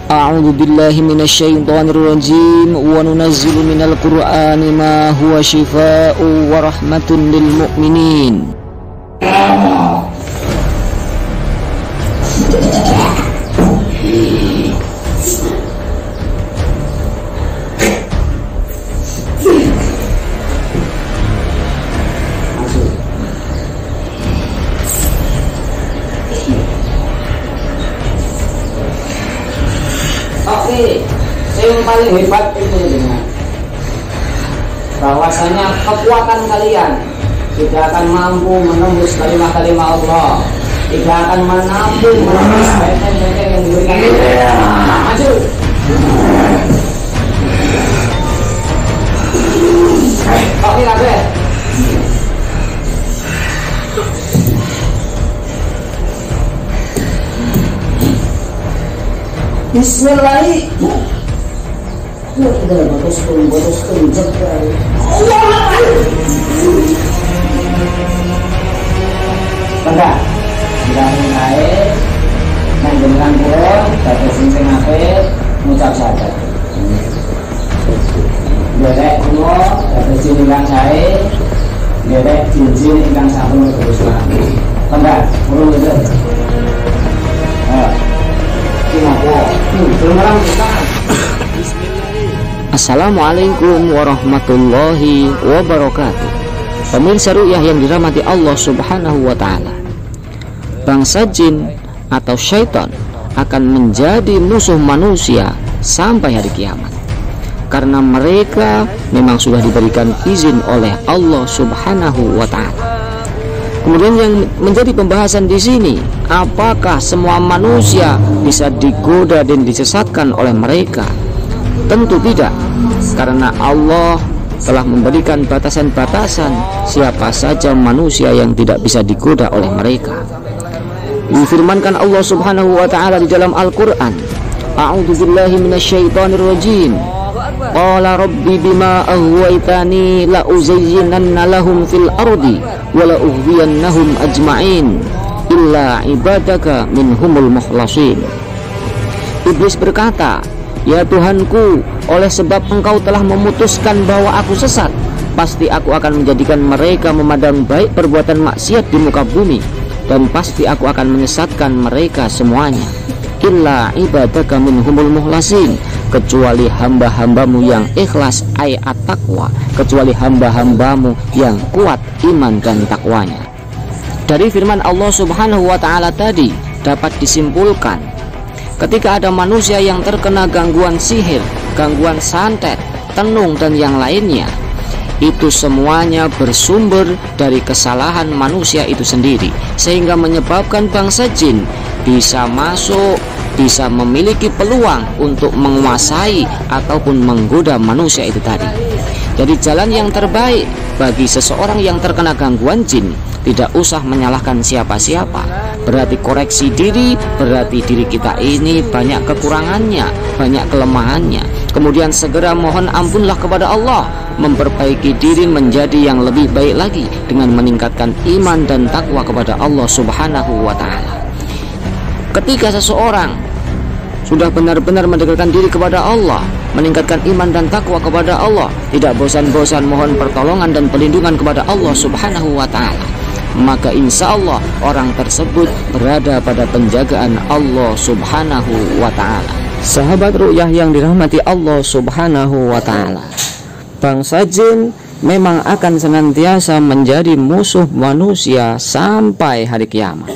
A'udzu billahi minasyaitonir rajim wa nunazzilu minal qur'ani ma huwa shifaa'un wa rahmatun lil mu'minin. Oke, yang paling hebat itu dengan bahwasanya kekuatan kalian tidak akan mampu menembus kalimat-kalimat Allah, tidak akan mampu menembus benteng-benteng yang diberikan Allah. Maju. Oke, kabeh. Bismillahirrahmanirrahim. Benda, sudah naik, menjenengan pun, dapat sincing apik, ngucap syahadat. Derek kuno, dapat sincing saya, derek cincin ingkang sampun beruslah. Benda, urung itu. Assalamualaikum warahmatullahi wabarakatuh. Pemirsa ru'yah yang dirahmati Allah subhanahu wa ta'ala, bangsa jin atau syaitan akan menjadi musuh manusia sampai hari kiamat, karena mereka memang sudah diberikan izin oleh Allah subhanahu wa ta'ala. Kemudian yang menjadi pembahasan di sini, apakah semua manusia bisa digoda dan disesatkan oleh mereka? Tentu tidak, karena Allah telah memberikan batasan-batasan siapa saja manusia yang tidak bisa digoda oleh mereka. Difirmankan Allah subhanahu wa ta'ala di dalam Al-Quran, A'udzu billahi minasyaitonir rajim. Qala rabbi bima aghwaytani la uzayyinanna lahum fil ardi wa la ughwiyannahum ajma'in illa ibadaka minhumul mukhlasin. Iblis berkata, ya Tuhanku, oleh sebab engkau telah memutuskan bahwa aku sesat, pasti aku akan menjadikan mereka memandang baik perbuatan maksiat di muka bumi, dan pasti aku akan menyesatkan mereka semuanya. Illa ibadaka minhumul mukhlasin, kecuali hamba-hambamu yang ikhlas ayat taqwa, kecuali hamba-hambamu yang kuat iman dan takwanya. Dari firman Allah subhanahu wa ta'ala tadi dapat disimpulkan, ketika ada manusia yang terkena gangguan sihir, gangguan santet, tenung dan yang lainnya, itu semuanya bersumber dari kesalahan manusia itu sendiri, sehingga menyebabkan bangsa jin bisa masuk, bisa memiliki peluang untuk menguasai ataupun menggoda manusia itu tadi. Jadi jalan yang terbaik bagi seseorang yang terkena gangguan jin, tidak usah menyalahkan siapa-siapa. Berarti koreksi diri, berarti diri kita ini banyak kekurangannya, banyak kelemahannya. Kemudian segera mohon ampunlah kepada Allah, memperbaiki diri menjadi yang lebih baik lagi dengan meningkatkan iman dan takwa kepada Allah subhanahu wa ta'ala. Ketika seseorang sudah benar-benar mendekatkan diri kepada Allah, meningkatkan iman dan takwa kepada Allah, tidak bosan-bosan mohon pertolongan dan perlindungan kepada Allah subhanahu wa ta'ala, maka insya Allah orang tersebut berada pada penjagaan Allah subhanahu wa ta'ala. Sahabat ru'yah yang dirahmati Allah subhanahu wa ta'ala, bangsa jin memang akan senantiasa menjadi musuh manusia sampai hari kiamat.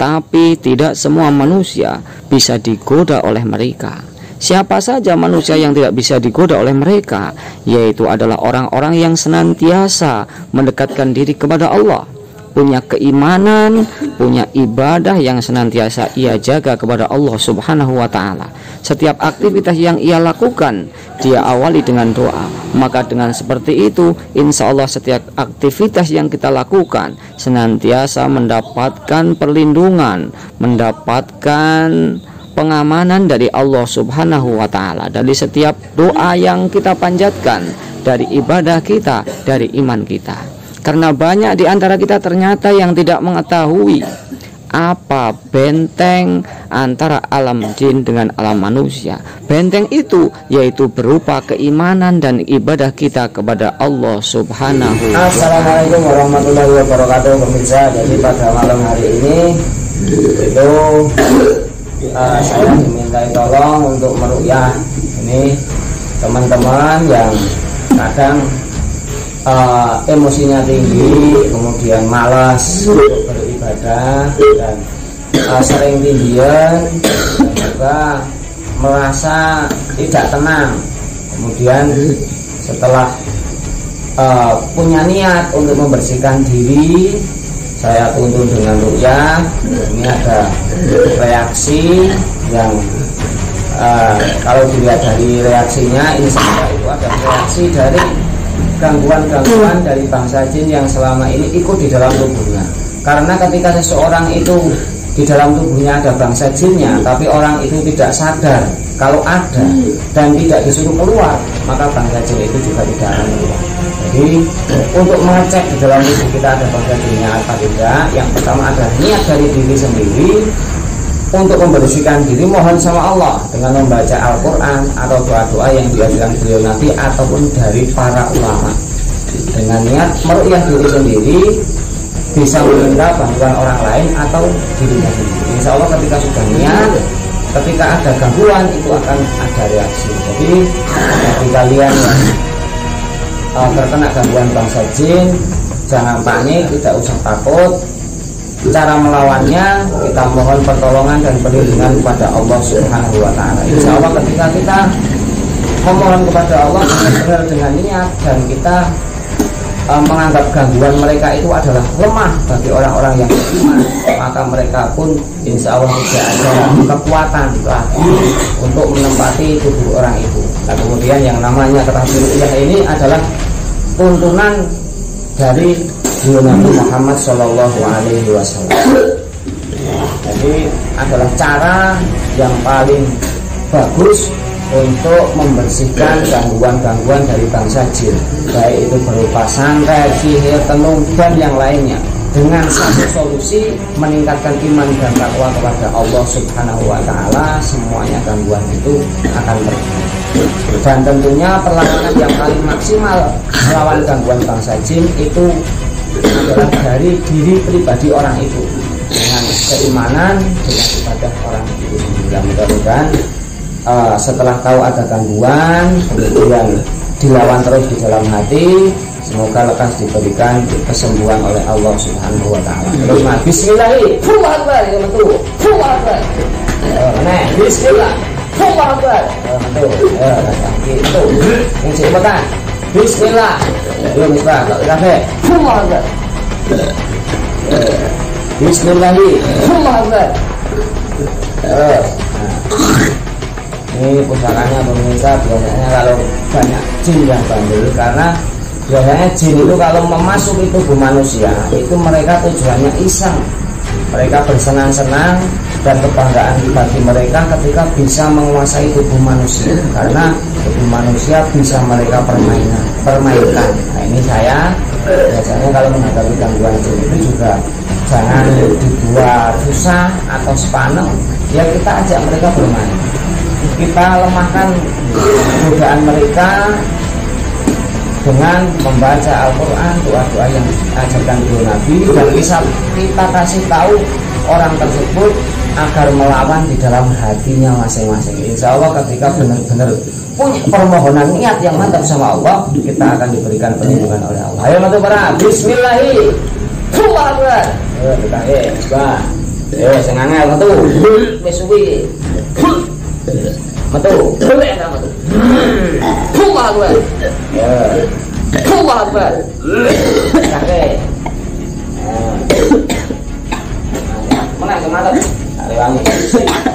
Tapi tidak semua manusia bisa digoda oleh mereka. Siapa saja manusia yang tidak bisa digoda oleh mereka, yaitu adalah orang-orang yang senantiasa mendekatkan diri kepada Allah, punya keimanan, punya ibadah yang senantiasa ia jaga kepada Allah subhanahu wa ta'ala. Setiap aktivitas yang ia lakukan, dia awali dengan doa. Maka dengan seperti itu, insya Allah setiap aktivitas yang kita lakukan senantiasa mendapatkan perlindungan, mendapatkan pengamanan dari Allah subhanahu wa ta'ala, dari setiap doa yang kita panjatkan, dari ibadah kita, dari iman kita. Karena banyak di antara kita ternyata yang tidak mengetahui apa benteng antara alam jin dengan alam manusia? Benteng itu yaitu berupa keimanan dan ibadah kita kepada Allah Subhanahu wa Ta'ala. Assalamualaikum warahmatullahi wabarakatuh pemirsa. Jadi pada malam hari ini itu saya diminta tolong untuk meruqyah ini teman-teman yang kadang emosinya tinggi, kemudian malas untuk beribadah dan sering tinggian dan juga merasa tidak tenang. Kemudian setelah punya niat untuk membersihkan diri, saya tuntun dengan ruqyah. Ini ada reaksi yang kalau dilihat dari reaksinya, insya Allah itu ada reaksi dari gangguan-gangguan dari bangsa jin yang selama ini ikut di dalam tubuhnya. Karena ketika seseorang itu di dalam tubuhnya ada bangsa jinnya, tapi orang itu tidak sadar kalau ada dan tidak disuruh keluar, maka bangsa jin itu juga tidak akan keluar. Jadi untuk mengecek di dalam tubuh kita ada bangsa jinnya apa tidak, yang pertama ada niat dari diri sendiri untuk membersihkan diri, mohon sama Allah dengan membaca Al-Quran atau doa-doa yang diajarkan beliau Nabi ataupun dari para ulama. Dengan niat meruqyah diri sendiri, bisa meminta bantuan orang lain atau dirinya sendiri. Insya Allah ketika sudah niat, ketika ada gangguan itu akan ada reaksi. Jadi bagi kalian yang terkena gangguan bangsa jin, jangan panik, tidak usah takut. Cara melawannya kita mohon pertolongan dan perlindungan kepada Allah Subhanahu wa Ta'ala. Insya Allah ketika kita memohon kepada Allah benar-benar dengan niat dan kita menganggap gangguan mereka itu adalah lemah bagi orang-orang yang beriman, maka mereka pun insya Allah tidak ada kekuatan lagi untuk menempati tubuh orang itu. Nah kemudian yang namanya terapi ruqyah ini adalah tuntunan dari Nabi Muhammad Shallallahu Alaihi Wasallam. Jadi adalah cara yang paling bagus untuk membersihkan gangguan-gangguan dari bangsa jin, baik itu berupa santet, sihir, tenung dan yang lainnya. Dengan satu solusi meningkatkan iman dan takwa kepada Allah Subhanahu wa Ta'ala, semuanya gangguan itu akan pergi. Dan tentunya perlawanan yang paling maksimal melawan gangguan bangsa jin itu adalah dari diri pribadi orang itu, dengan keimanan, dengan ibadah orang itu sendiri. Mudah-mudahan setelah tahu ada gangguan, kemudian dilawan terus di dalam hati, semoga lekas diberikan kesembuhan oleh Allah Subhanahu wa Ta'ala. Terus Bismillahirrahmanirrahim. Bismillah. Itu yang cepetan. Bismillah. Yo Bismillah. Bismillahirrahmanirrahim. Ini pusakanya pemirsa, biasanya kalau banyak jin yang bandel, karena biasanya jin itu kalau memasuki tubuh manusia itu mereka tujuannya iseng, mereka bersenang-senang dan kebanggaan bagi mereka ketika bisa menguasai tubuh manusia, karena tubuh manusia bisa mereka permainkan. Nah ini saya biasanya kalau menghadapi gangguan jin itu juga jangan dibuat susah atau sepaneng, ya kita ajak mereka bermain, kita lemahkan godaan mereka dengan membaca Al-Quran, doa-doa yang diajarkan oleh Nabi, dan kita kasih tahu orang tersebut agar melawan di dalam hatinya masing-masing. Insya Allah ketika benar-benar punya permohonan niat yang mantap sama Allah, kita akan diberikan perlindungan oleh Allah. Ayo matu para Bismillahirrahmanirrahim. Kita senangnya matu wis suwi matu boleh enggak matu Allah Akbar. Oke. Mana kemana? Ada wangi.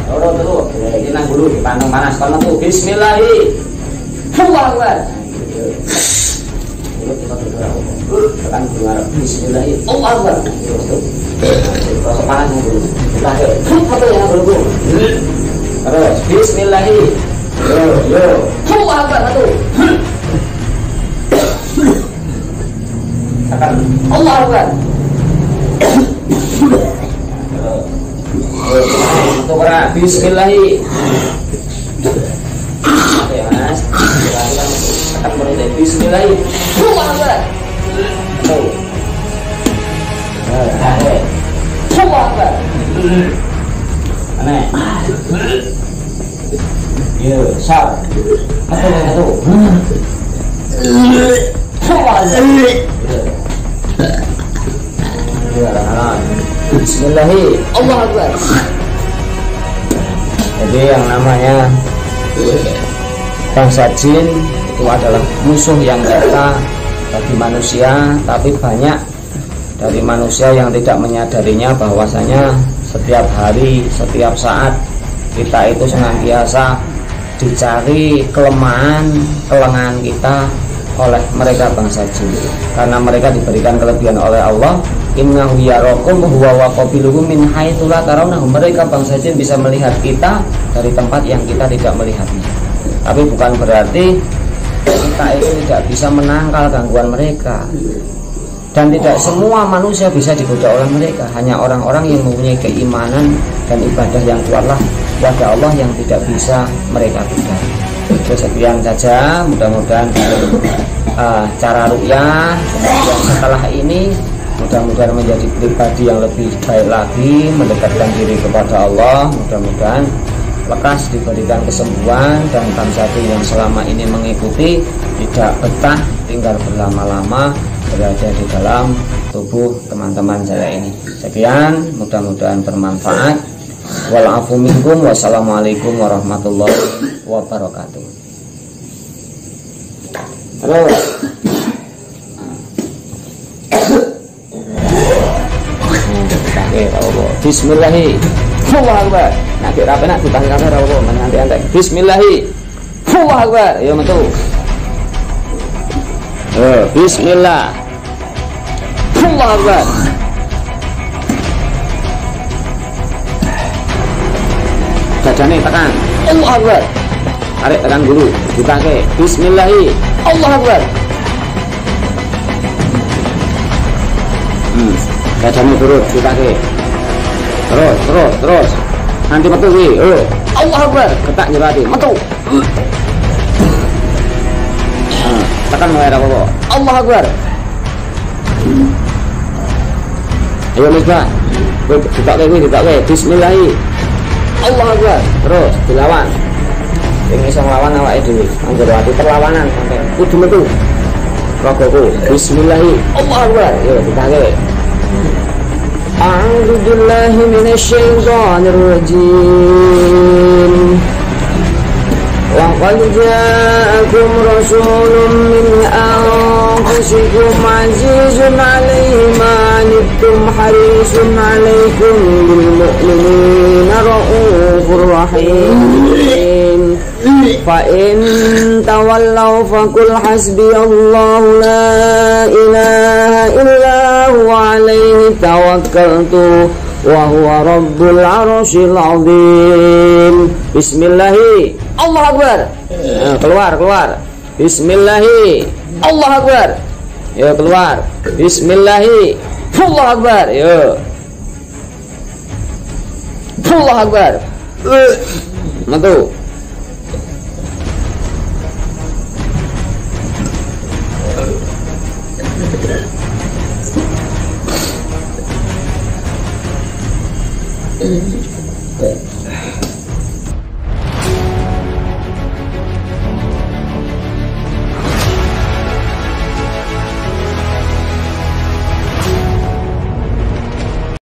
Turun dulu. Ini nang dulu dipanteng panas. Kalau tuh Bismillahirrahmanirrahim. Allah Akbar. Tekan keluar Bismillahirrahmanirrahim. Allah Akbar. Terus panas dulu. Kita foto yang dulu. Terus Bismillahirrahmanirrahim. Yo. Allah Akbar satu. Tekan Allah Akbar. Untuk para bismillahi. Oke mas, akan berarti bismillahi. Allahu Akbar. Tuh. Allahu Akbar. Aneh. Yo, sar. Satu. Bismillahi. Allahu Akbar. Jadi yang namanya bangsa jin itu adalah musuh yang nyata bagi manusia, tapi banyak dari manusia yang tidak menyadarinya bahwasanya setiap hari, setiap saat kita itu senantiasa dicari kelemahan, kelengahan kita oleh mereka bangsa jin, karena mereka diberikan kelebihan oleh Allah. Innahu yarakum huwa wa qabiluhu min haitsu la tarawnahum. Mereka bangsa jin bisa melihat kita dari tempat yang kita tidak melihatnya. Tapi bukan berarti kita itu tidak bisa menangkal gangguan mereka. Dan tidak semua manusia bisa digoda oleh mereka. Hanya orang-orang yang mempunyai keimanan dan ibadah yang kuatlah kepada Allah yang tidak bisa mereka goda. Sekian saja, mudah-mudahan cara ruqyah setelah ini mudah-mudahan menjadi pribadi yang lebih baik lagi, mendekatkan diri kepada Allah. Mudah-mudahan lekas diberikan kesembuhan dan bangsa jin yang selama ini mengikuti tidak betah tinggal berlama-lama berada di dalam tubuh teman-teman saya ini. Sekian, mudah-mudahan bermanfaat. Walafu minkum. Wassalamualaikum warahmatullahi wabarakatuh. Halo. Bismillahi. Allahu Akbar. Nak rapi nak ditang kamera apa menanti antek. Bismillahi. Allahu Akbar. Ya metu. Bismillah. Allahu Akbar. Dadane tekan. Allahu Akbar. Tarik tekan dulu. Ditake. Bismillahi. Allahu Akbar. Dadane turut ditake. Terus nanti metu kuwi. Allahu Akbar. Ketak nyerati metu. Tekan wae ra apa. Allahu Akbar. Ayo Misbah. Ditake. Bismillahi. Allahu Akbar. Terus dilawan. Sing iso nglawan awake dhewe. Anjir ati perlawanan sampai kudu metu. Rogoku. Bismillahi. Allahu Akbar. Yo ditake. A'udzu billahi minasyaitonir rajim. Laqad ja'akum rasulun min anfusikum azizun 'alaihi ma 'anittum harisun 'alaikum bil mu'minina raufur rahim. Fa in tawallaw faqul hasbiyallahu la ilaha illa huwa 'alaihi tawakkaltu wa huwa rabbul 'arsyil 'azim. Bismillahi. Allahu Akbar. Keluar. Bismillahi. Allahu Akbar. Yo keluar. Bismillahi. Allahu Akbar. Yo. Allahu Akbar. Metu.